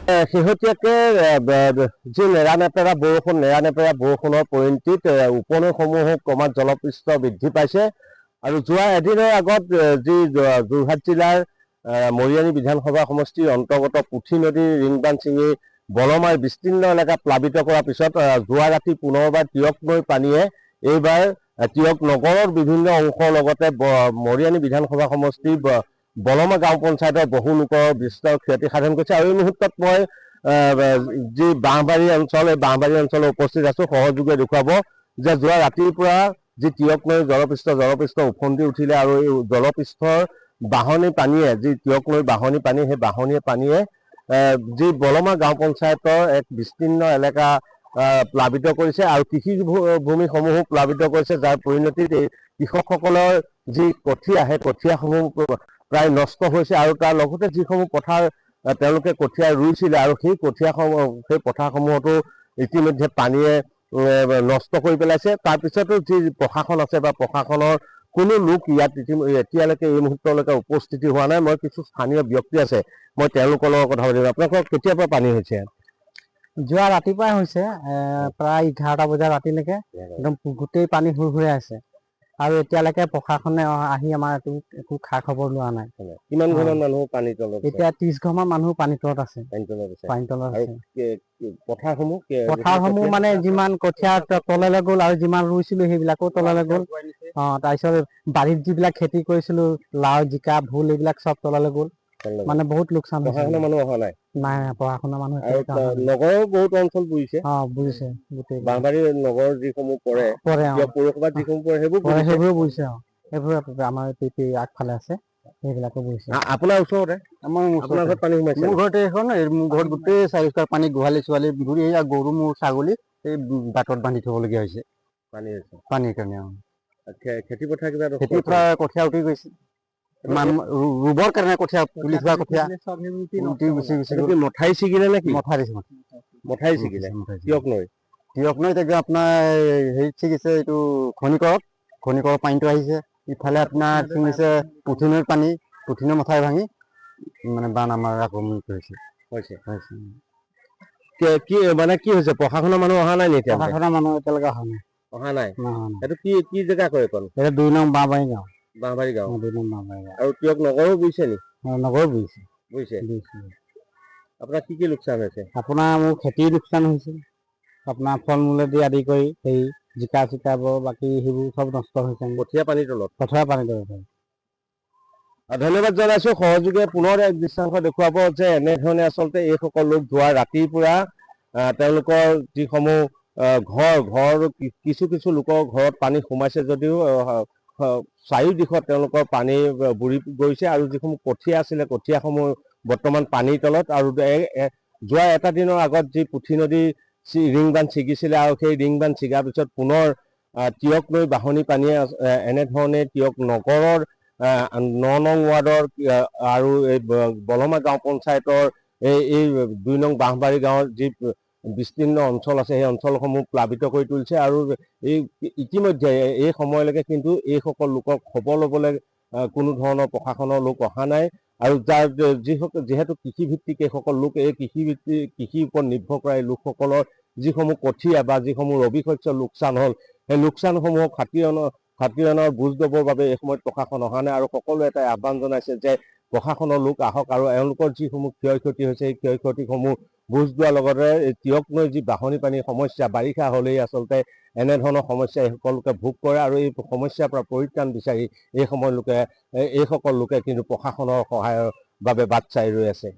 শেহতীয়াকৈ যি নেৰানেপেৰা বৰষুণৰ পৰিণতিত উপনৈসমূহ ক্ৰমাৎ জলপৃষ্ঠ বৃদ্ধি পাইছে আৰু যোৱা এদিনৰ আগত যি যোৰহাট জিলাৰ মৰিয়নি বিধানসভা সমষ্টিৰ অন্তৰ্গত পুঠি নদীৰ ৰিংবান্ধ ছিঙি বলমাৰ বিস্তীৰ্ণ এলেকা প্লাবিত কৰাৰ পিছত যোৱা ৰাতি পুনৰবাৰ তিয়ক নৈৰ পানীয়ে এইবাৰ তিয়ক নগৰৰ বিভিন্ন অংশৰ লগতে মৰিয়নি বিধানসভা সমষ্টিৰ বলমা গাঁও পঞ্চায়তৰ বহু লোকৰ বিস্তৰ ক্ষতি সাধন কৰিছে। আৰু এই মুহূৰ্তত মই যি বাঁহবাৰী অঞ্চল, এই বাঁহবাৰী অঞ্চলত উপস্থিত আছো। সহযোগে দেখুৱাব যে যোৱা ৰাতিৰ পৰা যি তিয়ক নৈৰ জলপৃষ্ঠ উফন্দি উঠিলে আৰু এই জলপৃষ্ঠৰ বাঢ়নী পানীয়ে, যি তিয়ক নৈৰ বাঢ়নী পানী, সেই বাঢ়নী পানীয়ে যি বলমা গাঁও পঞ্চায়তৰ এক বিস্তীৰ্ণ এলেকা প্লাবিত কৰিছে আৰু কৃষি ভূমিসমূহো প্লাবিত কৰিছে, যাৰ পৰিণতিত এই কৃষকসকলৰ যি কঠীয়া, সেই কঠীয়াসমূহ প্ৰায় নষ্ট হৈছে আৰু তাৰ লগতে যিসমূহ পথাৰ তেওঁলোকে কঠীয়া ৰুইছিলে আৰু সেই পথাৰসমূহতো ইতিমধ্যে পানীয়ে নষ্ট কৰি পেলাইছে। তাৰপিছতো যি প্ৰশাসন আছে বা প্ৰশাসনৰ কোনো লোক ইয়াত এতিয়ালৈকে এই মুহূৰ্তলৈকে উপস্থিতি হোৱা নাই। মই কিছু স্থানীয় ব্যক্তি আছে, মই তেওঁলোকৰ লগত কথা পাতিম। আপোনালোকৰ কেতিয়াৰ পৰা পানী হৈছে? যোৱা ৰাতিপুৱাই হৈছে, প্ৰায় 11টা বজাৰ ৰাতিলৈকে একদম গোটেই পানী হুৰহুৰাই আছে আৰু এতিয়ালৈকে প্ৰশাসনে আহি আমাৰ একো খা খবৰ লোৱা নাই। কিমান ঘৰমান মানুহ পানীৰ তলত? এতিয়া 30 ঘৰমান মানুহ পানীৰ তলত আছে। পথাৰসমূহ মানে যিমান কঠীয়া তললৈ গ'ল আৰু যিমান ৰুইছিলো সেইবিলাকো তললৈ গ'ল। তাৰপিছত বাৰীত যিবিলাক খেতি কৰিছিলো, লাও, জিকা, ভোল, এইবিলাক চব তললৈ গ'ল। মানে বহুত লোকচান হৈছে। পঢ়া শুনা মানুহ অহা নাই? নাই, পঢ়া শুনা মানুহ নগৰৰ বহুত অঞ্চল বুজিছে। বুজিছে। গোটেই বাঁহবাৰী নগৰ যিসমূহ পৰে, পৌৰসভাত যিসমূহ পৰে সেইবোৰ বুজিছে। সেইবোৰ আমাৰ আগফালে আছে, সেইবিলাকো বুজিছে। আপোনাৰ ওচৰতে? আপোনাৰ ঘৰত পানী সোমাইছে? মোৰ ঘৰতে এখন, মোৰ ঘৰত গোটেই চাৰিওফালে পানী, গোহালি ছোৱালী ঘূৰি, গৰু মোৰ ছাগলী এই বাটত বান্ধি থবলগীয়া হৈছে পানীৰ কাৰণে। খেতি পথাৰ কিবা কঠীয়া উঠি গৈছে, ৰুবৰ কাৰণে কঠীয়া তুলি থোৱা কঠীয়া মথাৰি ছিগিলে নেকি? মথাৰি ছিগিলে তিয়ক নৈত আপোনাৰ হেৰিত ছিগিছে, এইটো খনিকৰৰ পানীটো আহিছে। ইফালে আপোনাৰ ছিঙিছে পুঠি নৈৰ পানী, পুঠি নৈৰ মথাৰি ভাঙি মানে বান আমাৰ আক্ৰমণ হৈছে। কি মানে কি হৈছে? প্ৰশাসনৰ মানুহ অহা নাই নেকি? প্ৰশাসনৰ মানুহ এতিয়ালৈকে অহা নাই। এইটো কি জেগা কয়? এইটো 2 নং বাঁহবাৰী গাঁও। আৰু তিয়ক নগৰো বুজিছে নি? নগৰ বুজিছে। আপোনাৰ কি লোকচান হৈছে? আপোনাৰ মোৰ খেতিৰ লোকচান হৈছে, আপোনাৰ ফল মূলেদি আদি কৰি সেই জিকা চিকাবোৰ, বাকী সেইবোৰ চব নষ্ট হৈছে। কঠীয়া পানীৰ তলত। ধন্যবাদ জনাইছো। সহযোগে পুনৰ এক দৃশ্যাংশ দেখুৱাব যে এনেধৰণে আচলতে এইসকল লোক যোৱা ৰাতিৰ পৰা তেওঁলোকৰ যিসমূহ ঘৰ কিছু লোকৰ ঘৰত পানী সোমাইছে যদিও চাৰিওদিশত তেওঁলোকৰ পানী বুৰি গৈছে আৰু যিসমূহ কঠীয়া আছিলে, কঠীয়াসমূহ বৰ্তমান পানীৰ তলত। আৰু যোৱা এটা দিনৰ আগত যি পুঠি নদী ৰিংবান্ধ ছিগিছিলে আৰু সেই ৰিংবান্ধ ছিগাৰ পিছত পুনৰ তিয়ক নৈ বাঢ়নী পানীয়ে এনেধৰণে তিয়ক নগৰৰ 9 নং ৱাৰ্ডৰ আৰু এই বলমা গাঁও পঞ্চায়তৰ এই 2 নং বাঁহবাৰী গাঁৱৰ যি বিস্তীৰ্ণ অঞ্চল আছে, সেই অঞ্চলসমূহ প্লাবিত কৰি তুলিছে। আৰু ইতিমধ্যে এই সময়লৈকে কিন্তু এইসকল লোকক খবৰ ল'বলৈ কোনো ধৰণৰ প্ৰশাসনৰ লোক অহা নাই। আৰু যিহেতু কৃষিভিত্তিক এইসকল লোক, এই কৃষিৰ ওপৰত নিৰ্ভৰ কৰা এই লোকসকলৰ যিসমূহ কঠীয়া বা যিসমূহ ৰবি শস্য লোকচান হ'ল, সেই লোকচানসমূহক খাতিৰ অনাৰ বুজ ল'বৰ বাবে এই সময়ত প্ৰশাসন অহা নাই। আৰু সকলোৱে এটা আহ্বান জনাইছে যে প্ৰশাসনৰ লোক আহক আৰু এওঁলোকৰ যিসমূহ ক্ষয় ক্ষতি হৈছে, সেই ক্ষয় ক্ষতিসমূহ বুজ লোৱাৰ লগতে তিয়ক নৈৰ যি বাঢ়নী পানীৰ সমস্যা, বাৰিষা হ'লেই আচলতে এনেধৰণৰ সমস্যা সকলোকে ভোগ কৰে আৰু এই সমস্যাৰ পৰা পৰিত্ৰাণ বিচাৰি এইসকল লোকে কিন্তু প্ৰশাসনৰ সহায়ৰ বাবে বাট চাই ৰৈ আছে।